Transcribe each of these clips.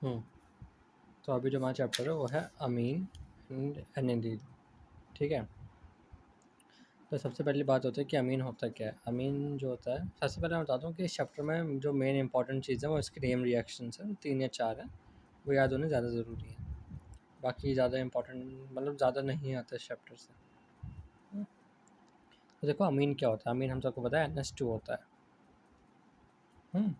हम्म तो अभी जो हमारा चैप्टर है वो है अमीन एंड एनिलीन। ठीक है, तो सबसे पहली बात होती है कि अमीन होता क्या है। अमीन जो होता है, सबसे पहले मैं बताता हूँ कि इस चैप्टर में जो मेन इंपॉर्टेंट चीज़ है वो इसके नेम रिएक्शंस हैं, 3 या 4 हैं, वो याद होने ज़्यादा ज़रूरी है। बाकी ज़्यादा इंपॉर्टेंट मतलब ज़्यादा नहीं आता इस चैप्टर से। तो देखो अमीन क्या होता है। अमीन हम सबको पता है NH2 होता है। हम्म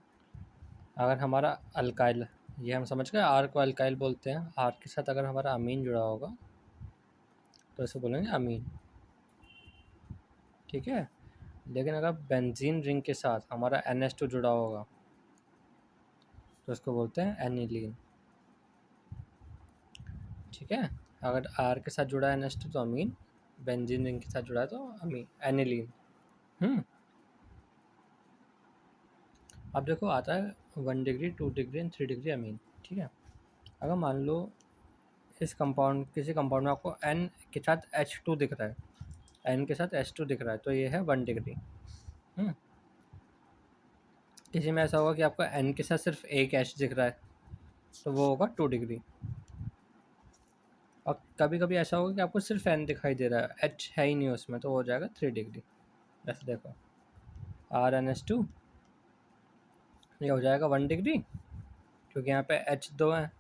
अगर हमारा अल्काइल, ये हम समझ गए, आर को अल्काइल बोलते हैं, आर के साथ अगर हमारा अमीन जुड़ा होगा तो इसे बोलेंगे अमीन। ठीक है, लेकिन अगर बेंजीन रिंग के साथ हमारा NH2 जुड़ा होगा तो इसको बोलते हैं एनिलीन। ठीक है, अगर आर के साथ जुड़ा है NH2 तो अमीन, बेंजीन रिंग के साथ जुड़ा है तो अमीन, एनिलीन। अब देखो आता है 1 degree, 2 degree and 3 degree amine. ठीक है, अगर मान लो इस कंपाउंड, किसी कंपाउंड में आपको N के साथ H2 दिख रहा है, N के साथ H2 दिख रहा है, तो ये है 1 डिग्री। किसी में ऐसा होगा कि आपको N के साथ सिर्फ एक H दिख रहा है, तो वो होगा 2 डिग्री। और कभी कभी ऐसा होगा कि आपको सिर्फ N दिखाई दे रहा है, H है ही नहीं उसमें, तो हो जाएगा 3 डिग्री। ऐसे देखो RnH2 ये हो जाएगा 1 डिग्री, क्योंकि यहाँ पे H2 है।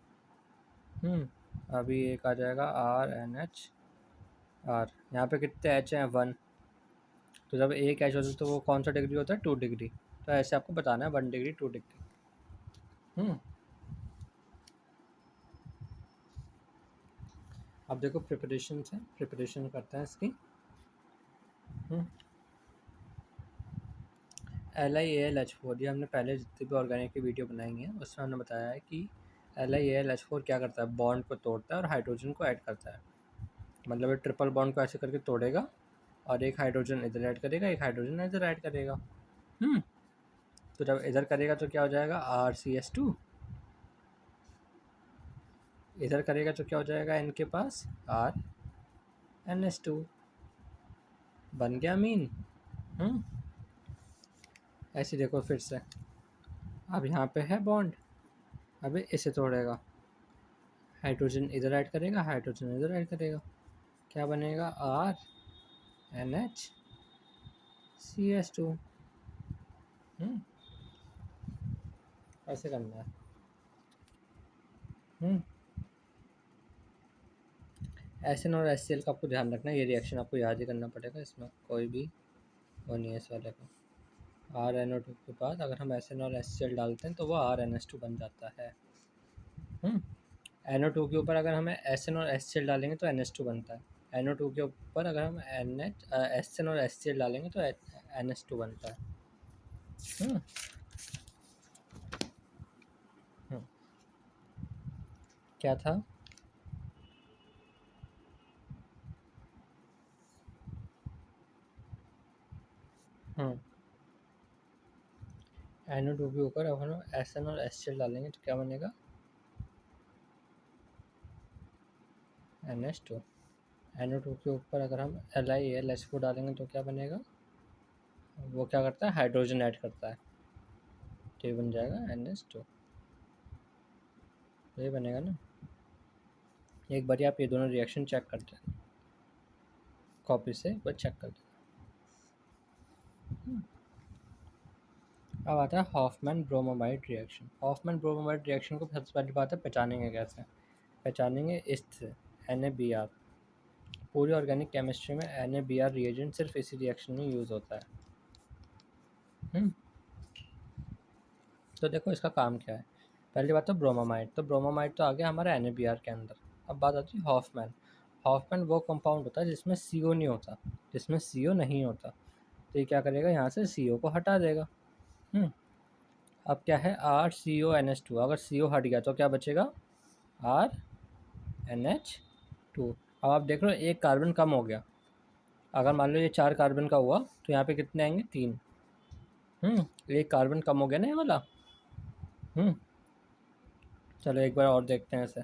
अभी एक आ जाएगा RnHR, यहाँ पे कितने H हैं, 1, तो जब एक H होता है तो वो कौन सा डिग्री होता है, 2 डिग्री। तो ऐसे आपको बताना है 1 डिग्री, 2 डिग्री। अब देखो प्रिपरेशन है, प्रिपरेशन करते हैं इसकी। LiAlH4, ये हमने पहले जितनी भी ऑर्गेनिक की वीडियो बनाई है उसमें हमने बताया है कि LiAlH4 क्या करता है, बॉन्ड को तोड़ता है और हाइड्रोजन को ऐड करता है। मतलब ये ट्रिपल बॉन्ड को ऐसे करके तोड़ेगा और एक हाइड्रोजन इधर ऐड करेगा, एक हाइड्रोजन इधर ऐड करेगा। तो जब इधर करेगा तो क्या हो जाएगा, RCH2, इधर करेगा तो क्या हो जाएगा इनके पास, RnH2, बन गया मीन। ऐसे देखो फिर से, अब यहाँ पे है बॉन्ड, अभी इसे तोड़ेगा, हाइड्रोजन इधर ऐड करेगा, हाइड्रोजन इधर ऐड करेगा, क्या बनेगा, RnHCH2। ऐसे करना है। एस एन और एस सी एल का आपको ध्यान रखना है, ये रिएक्शन आपको याद ही करना पड़ेगा, इसमें कोई भी वो नहीं है इस वाले का। RnO2 के बाद अगर हम एस एन और एस सी एल डालते हैं तो वो RnH2 बन जाता है। NO2 के ऊपर अगर हम एस एन और एस सी एल डालेंगे तो NH2 बनता है। NO2 के ऊपर अगर हम एस एन और एस सी एल डालेंगे तो NH2 बनता है। क्या था, NO2 के ऊपर अगर हम एस एन और एस सी एल डालेंगे तो क्या बनेगा, NH2। NO2 के ऊपर अगर हम LiAlH4 डालेंगे तो क्या बनेगा, वो क्या करता है, हाइड्रोजन ऐड करता है, तो ये बन जाएगा NH2। तो ये बनेगा ना। एक बार आप ये दोनों रिएक्शन चेक कर देना, कॉपी से एक बार चेक कर देना। अब आता है Hoffmann bromamide reaction. Hoffmann bromamide reaction को सबसे पहली बात है पहचानेंगे कैसे, पहचानेंगे इस से, NaBr। पूरी ऑर्गेनिक केमिस्ट्री में NaBr रिएजेंट सिर्फ इसी रिएक्शन में यूज़ होता है। तो देखो इसका काम क्या है। पहली बात तो ब्रोमामाइड, तो ब्रोमामाइड तो आ गया हमारा NaBr के अंदर। अब बात आती है हॉफमैन। हॉफमैन वो कंपाउंड होता है जिसमें CO नहीं होता, जिसमें CO नहीं होता, तो ये क्या करेगा, यहाँ से CO को हटा देगा। अब क्या है, RCONH2, अगर CO हट गया तो क्या बचेगा, RnH2। अब आप देख लो एक कार्बन कम हो गया, अगर मान लो ये 4 कार्बन का हुआ तो यहाँ पे कितने आएंगे, 3। एक कार्बन कम हो गया ना ये वाला। चलो एक बार और देखते हैं इसे।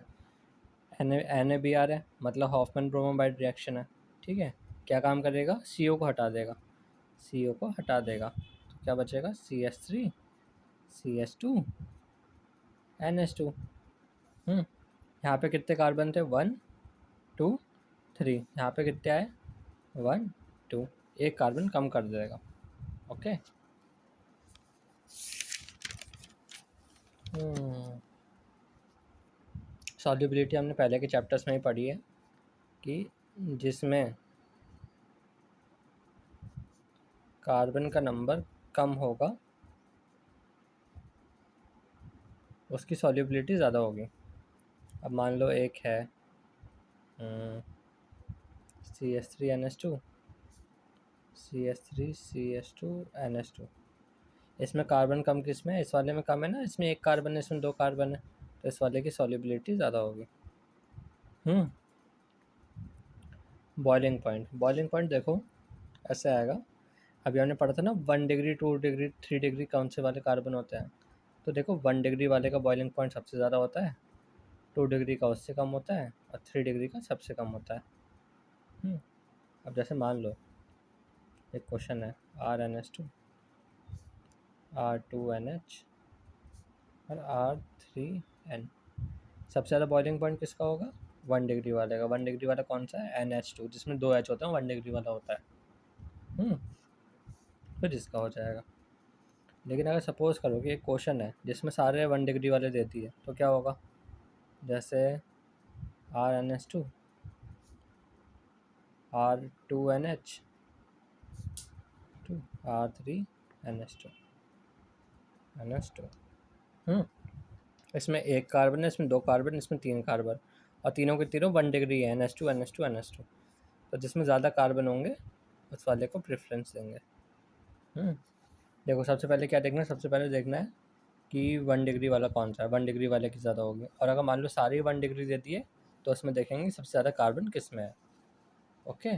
NaBr है, मतलब हॉफमैन ब्रोमोमाइड रिएक्शन है। ठीक है, क्या काम करेगा, CO को हटा देगा, CO को हटा देगा, तो क्या बचेगा, CH3 CH2 NH2। यहाँ पे कितने कार्बन थे? 1 2 3। यहाँ पे कितने आए? 1 2। एक कार्बन कम कर देगा। ओके। सॉल्युबिलिटी हमने पहले के चैप्टर्स में ही पढ़ी है कि जिसमें कार्बन का नंबर कम होगा उसकी सॉल्युबिलिटी ज़्यादा होगी। अब मान लो एक है CH3NH2 CH3CH2NH2। इसमें कार्बन कम किस में है? इस वाले में कम है ना, इसमें एक कार्बन है, इसमें 2 कार्बन है, तो इस वाले की सॉल्युबिलिटी ज़्यादा होगी। बॉइलिंग पॉइंट देखो ऐसे आएगा। अभी हमने पढ़ा था ना 1 डिग्री 2 डिग्री 3 डिग्री कौन से वाले कार्बन होते हैं। तो देखो 1 डिग्री वाले का बॉइलिंग पॉइंट सबसे ज़्यादा होता है, 2 डिग्री का उससे कम होता है और 3 डिग्री का सबसे कम होता है। अब जैसे मान लो एक क्वेश्चन है RnH2 R2NH और R3N। सबसे ज़्यादा बॉइलिंग पॉइंट किसका होगा? 1 डिग्री वाले का। 1 डिग्री वाला कौन सा है? NH2, जिसमें 2 H होता है, 1 डिग्री वाला होता है। फिर इसका हो जाएगा। लेकिन अगर सपोज़ करो कि एक क्वेश्चन है जिसमें सारे 1 डिग्री वाले देती है तो क्या होगा? जैसे RnH2 R2NH 2 R3NH2 इसमें एक कार्बन है, इसमें 2 कार्बन, इसमें 3 कार्बन और तीनों के तीनों 1 डिग्री है, NH2 NH2 NH2। तो जिसमें ज़्यादा कार्बन होंगे उस वाले को प्रेफरेंस देंगे। देखो सबसे पहले क्या देखना है? सबसे पहले देखना है कि 1 डिग्री वाला कौन सा है। 1 डिग्री वाले की ज़्यादा होगी, और अगर मान लो सारी 1 डिग्री दे दिए तो उसमें देखेंगे सबसे ज़्यादा कार्बन किस में है। ओके।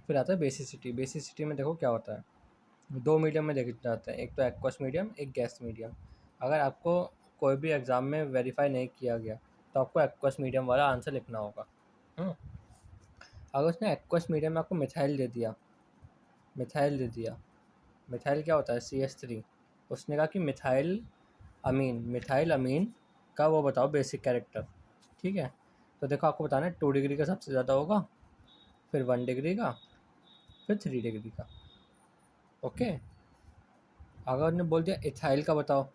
फिर आता है बेसिसिटी। बेसिसिटी में देखो क्या होता है, 2 मीडियम में देखे जाते हैं, एक तो एक्वस मीडियम, एक गैस मीडियम। अगर आपको कोई भी एग्ज़ाम में वेरीफाई नहीं किया गया तो आपको एक्वस मीडियम वाला आंसर लिखना होगा। अगर उसने एक्वस मीडियम में आपको मिथाइल दे दिया, मिथाइल क्या होता है? CH3। उसने कहा कि मिथाइल अमीन का वो बताओ बेसिक कैरेक्टर। ठीक है, तो देखो आपको बताना है 2 डिग्री का सबसे ज़्यादा होगा, फिर 1 डिग्री का, फिर 3 डिग्री का। ओके। अगर उन्होंने बोल दिया इथाइल का बताओ,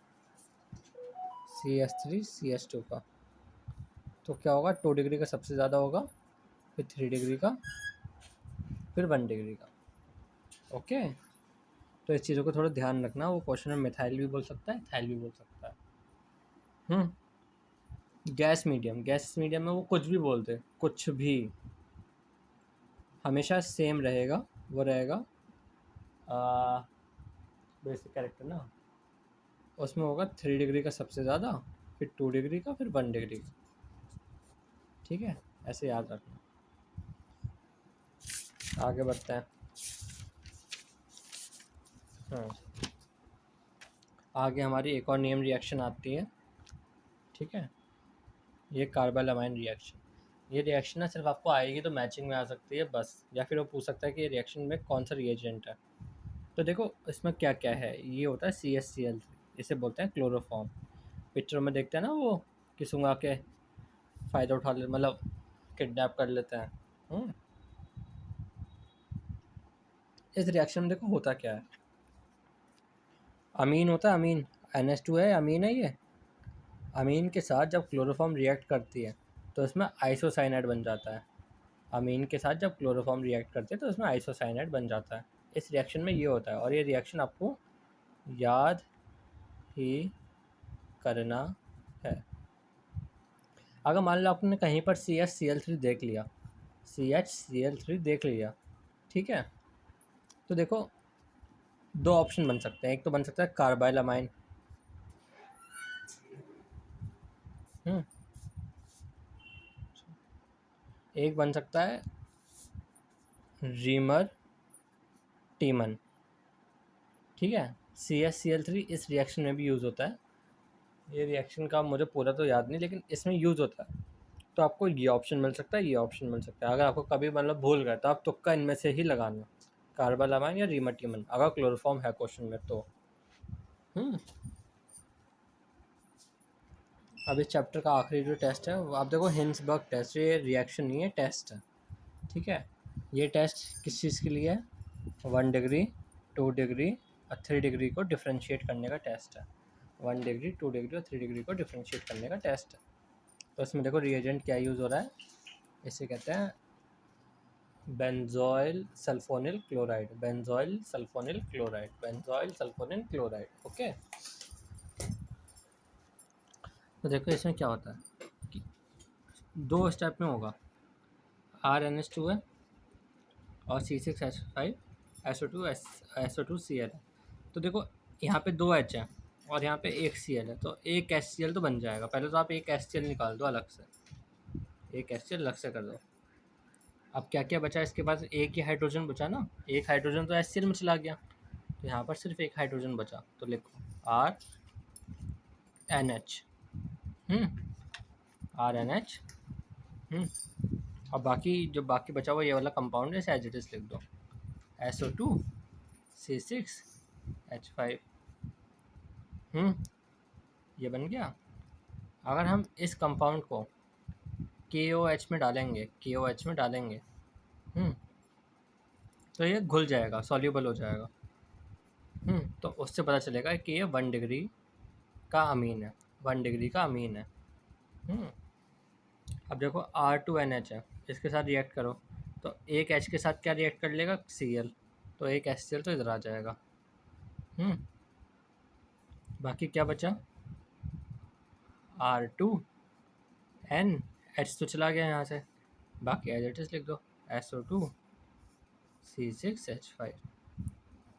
CH3CH2 का, तो क्या होगा? 2 डिग्री का सबसे ज़्यादा होगा, फिर 3 डिग्री का, फिर 1 डिग्री का। ओके। तो इस चीज़ों को थोड़ा ध्यान रखना। वो क्वेश्चन में मिथाइल भी बोल सकता है, इथाइल भी बोल सकता है। गैस मीडियम में वो कुछ भी बोलते, कुछ भी, हमेशा सेम रहेगा। वो रहेगा बेसिक कैरेक्टर ना, उसमें होगा 3 डिग्री का सबसे ज़्यादा, फिर 2 डिग्री का, फिर 1 डिग्री का। ठीक है, ऐसे याद रखना। आगे बढ़ते हैं। आगे हमारी एक और नेम रिएक्शन आती है। ठीक है, ये कार्बाइल-अमाइन रिएक्शन। ये रिएक्शन ना सिर्फ आपको आएगी तो मैचिंग में आ सकती है बस, या फिर वो पूछ सकता है कि ये रिएक्शन में कौन सा रिएजेंट है। तो देखो इसमें क्या क्या है। ये होता है CHCl3, इसे बोलते हैं क्लोरोफॉर्म। पिक्चर में देखते हैं ना वो कि सुंघा के फ़ायदा उठा ले, मतलब किडनैप कर लेते हैं। इस रिएक्शन में देखो होता क्या है। अमीन होता है, अमीन NH2 है, अमीन है ये। अमीन के साथ जब क्लोरोफॉर्म रिएक्ट करती है तो इसमें आइसोसाइनाइड बन जाता है। अमीन के साथ जब क्लोरोफॉर्म रिएक्ट करते हैं तो इसमें आइसोसाइनाइड बन जाता है। इस रिएक्शन में ये होता है, और ये रिएक्शन आपको याद ही करना है। अगर मान लो आपने कहीं पर CHCl3 देख लिया, CHCl3 देख लिया, ठीक है, तो देखो 2 ऑप्शन बन सकते हैं। एक तो बन सकता है कार्बाइल-अमाइन, एक बन सकता है रीमर टीमन। ठीक है, CHCl3 इस रिएक्शन में भी यूज़ होता है। ये रिएक्शन का मुझे पूरा तो याद नहीं, लेकिन इसमें यूज़ होता है। तो आपको ये ऑप्शन मिल सकता है, ये ऑप्शन मिल सकता है। अगर आपको कभी मतलब भूल गए तो आप तुक्का इनमें से ही लगाना, कार्बाइल-अमाइन या रीमर टीमन, अगर क्लोरोफॉर्म है क्वेश्चन में तो। अब इस चैप्टर का आखिरी जो टेस्ट है वो आप देखो, हिंसबर्ग टेस्ट। ये रिएक्शन नहीं है, टेस्ट है, ठीक है। ये टेस्ट किस चीज़ के लिए है? 1 डिग्री, 2 डिग्री और 3 डिग्री को डिफ्रेंशिएट करने का टेस्ट है। 1 डिग्री, 2 डिग्री और 3 डिग्री को डिफ्रेंशिएट करने का टेस्ट है। तो इसमें देखो रिएजेंट क्या यूज़ हो रहा है, इसे कहते हैं benzoyl sulphonyl chloride, benzoyl sulphonyl chloride, benzoyl sulphonyl chloride. Okay, तो देखो इसमें क्या होता है कि 2 स्टेप में होगा, RNH2 है और C6H5SO2 है। तो देखो यहाँ पे 2 H है और यहाँ पे 1 Cl है, तो एक HCl तो बन जाएगा। पहले तो आप एक HCl निकाल दो अलग से, एक HCl अलग से कर दो। अब क्या क्या बचा इसके पास? एक ही हाइड्रोजन बचा ना, एक हाइड्रोजन तो HCl में चला गया, तो यहाँ पर सिर्फ एक हाइड्रोजन बचा, तो लिखो RNH, RNH। अब बाकी जो बाकी बचा हुआ ये वाला कंपाउंड है, इसे एज इट इज लिख दो, SO2C6H5। ये बन गया। अगर हम इस कंपाउंड को KOH में डालेंगे, KOH में डालेंगे, तो ये घुल जाएगा, सॉल्यूबल हो जाएगा। तो उससे पता चलेगा कि ये 1 डिग्री का अमीन है, 1 डिग्री का अमीन है। अब देखो R2NH है, इसके साथ रिएक्ट करो, तो एक H के साथ क्या रिएक्ट कर लेगा? Cl, तो एक HCl तो इधर आ जाएगा। बाकी क्या बचा? R2NH तो चला गया यहाँ से, बाकी एज इट इज लिख दो, SO2C6H5।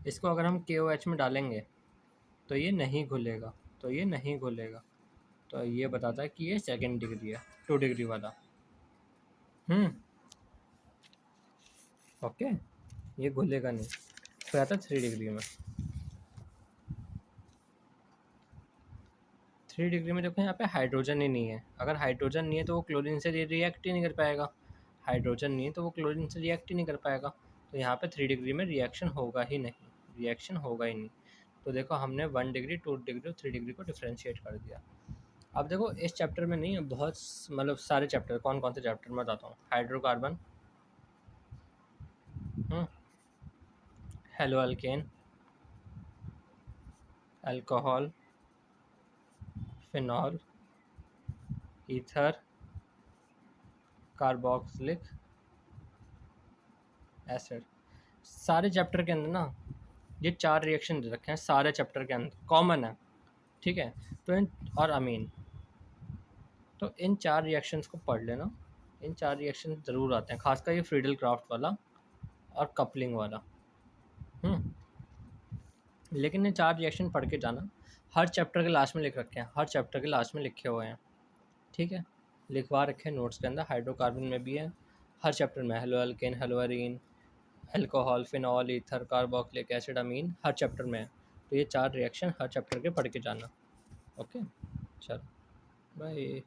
इसको अगर हम KOH में डालेंगे तो ये नहीं घुलेगा, तो ये नहीं घुलेगा, तो ये बताता है कि ये 2nd डिग्री है, 2 डिग्री वाला। ओके, ये घुलेगा नहीं, फिर आता है 3 डिग्री में। 3 डिग्री में देखो यहाँ पे हाइड्रोजन ही नहीं है। अगर हाइड्रोजन नहीं है तो वो क्लोरीन से रिएक्ट ही नहीं कर पाएगा, हाइड्रोजन नहीं है तो वो क्लोरीन से रिएक्ट ही नहीं कर पाएगा, तो यहाँ पे 3 डिग्री में रिएक्शन होगा ही नहीं, रिएक्शन होगा ही नहीं। तो देखो हमने 1 डिग्री, 2 डिग्री और 3 डिग्री को डिफ्रेंशिएट कर दिया। अब देखो इस चैप्टर में नहीं, बहुत मतलब सारे चैप्टर, कौन कौन से चैप्टर में बताता हूँ। Hydrocarbon, hello alkane, alcohol, phenol, ether, carboxylic acid. सारे चैप्टर के अंदर ना ये 4 रिएक्शन दे रखे हैं, सारे चैप्टर के अंदर कॉमन है, ठीक है। तो इन और अमीन, तो इन 4 रिएक्शंस को पढ़ लेना, इन 4 रिएक्शन ज़रूर आते हैं, खासकर ये फ्रीडल क्राफ्ट वाला और कपलिंग वाला। लेकिन ये 4 रिएक्शन पढ़ के जाना, हर चैप्टर के लास्ट में लिख रखे हैं, हर चैप्टर के लास्ट में लिखे हुए हैं, ठीक है, लिखवा रखे हैं नोट्स के अंदर। हाइड्रोकार्बन में भी है, हर चैप्टर में, haloalkane, haloarene, alcohol, phenol, ether, carboxylic acid, amine, हर चैप्टर में है। तो ये 4 रिएक्शन हर चैप्टर के पढ़ के जाना। ओके, चलो बाय।